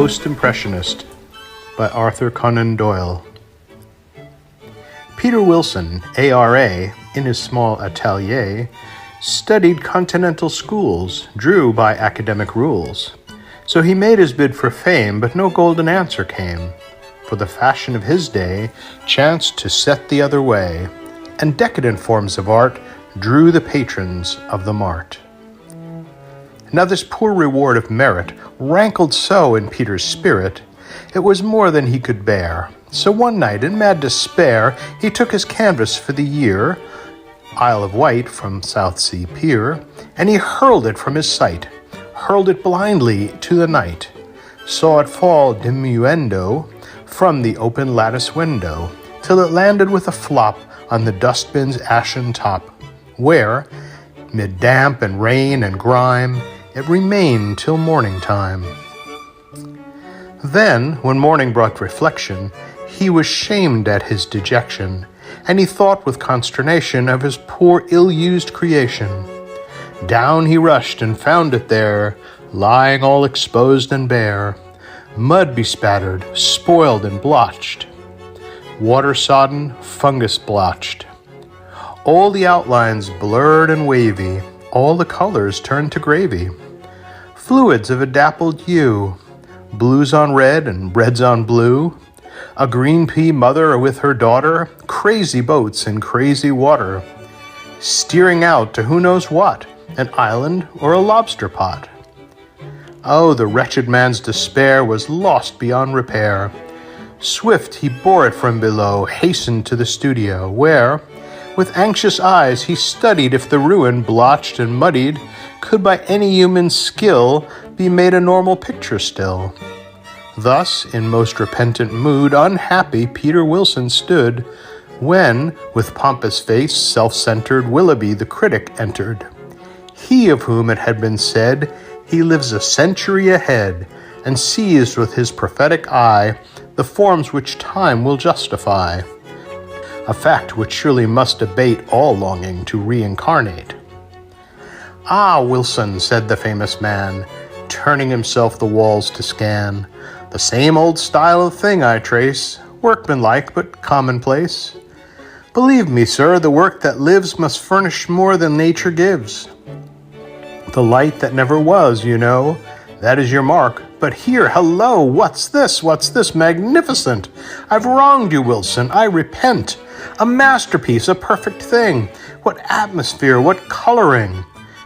Post-Impressionist by Arthur Conan Doyle. Peter Wilson, ARA, in his small atelier, studied continental schools, drew by academic rules. So he made his bid for fame, but no golden answer came. For the fashion of his day chanced to set the other way, and decadent forms of art drew the patrons of the mart. Now this poor reward of merit rankled so in Peter's spirit, it was more than he could bear. So one night, in mad despair, he took his canvas for the year, Isle of Wight from South Sea Pier, and he hurled it from his sight, hurled it blindly to the night, saw it fall diminuendo from the open lattice window, till it landed with a flop on the dustbin's ashen top, where, mid damp and rain and grime, it remained till morning time. Then, when morning brought reflection, he was shamed at his dejection, and he thought with consternation of his poor ill-used creation. Down he rushed and found it there, lying all exposed and bare, mud bespattered, spoiled and blotched, water-sodden, fungus-blotched. All the outlines blurred and wavy, all the colors turned to gravy. Fluids of a dappled hue, blues on red and reds on blue, a green pea mother with her daughter, crazy boats in crazy water, steering out to who knows what, an island or a lobster pot. Oh, the wretched man's despair was lost beyond repair. Swift he bore it from below, hastened to the studio, where, with anxious eyes, he studied if the ruin, blotched and muddied, could by any human skill be made a normal picture still. Thus, in most repentant mood, unhappy Peter Wilson stood, when, with pompous face, self-centered, Willoughby the critic entered. He of whom it had been said, he lives a century ahead, and sees with his prophetic eye the forms which time will justify, a fact which surely must abate all longing to reincarnate. "Ah, Wilson," said the famous man, turning himself the walls to scan, "the same old style of thing I trace, workmanlike but commonplace. Believe me, sir, the work that lives must furnish more than nature gives. The light that never was, you know, that is your mark. But here, hello, what's this? What's this? Magnificent! I've wronged you, Wilson, I repent. A masterpiece, a perfect thing. What atmosphere, what coloring!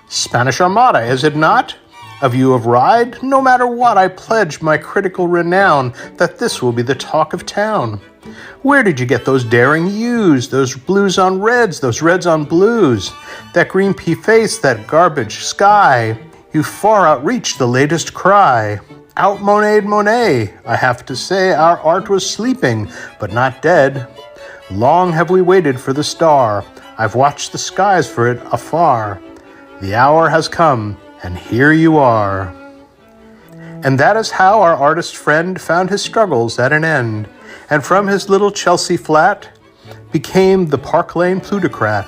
Spanish Armada, is it not? A view of ride? No matter what, I pledge my critical renown that this will be the talk of town. Where did you get those daring hues, those blues on reds, those reds on blues, that green pea face, that garbage sky? You far outreach the latest cry. Out Monet, I have to say our art was sleeping, but not dead. Long have we waited for the star, I've watched the skies for it afar. The hour has come, and here you are." And that is how our artist friend found his struggles at an end, and from his little Chelsea flat became the Park Lane plutocrat.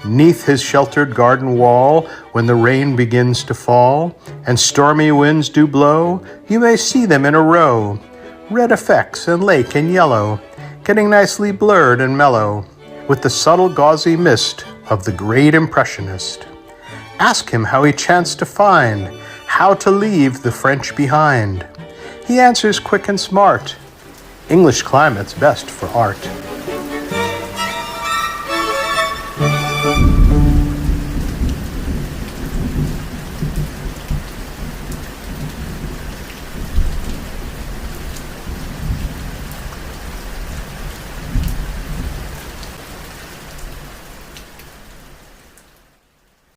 'Neath his sheltered garden wall, when the rain begins to fall, and stormy winds do blow, you may see them in a row, red effects and lake and yellow, getting nicely blurred and mellow, with the subtle gauzy mist of the great impressionist. Ask him how he chanced to find how to leave the French behind. He answers quick and smart, English climate's best for art.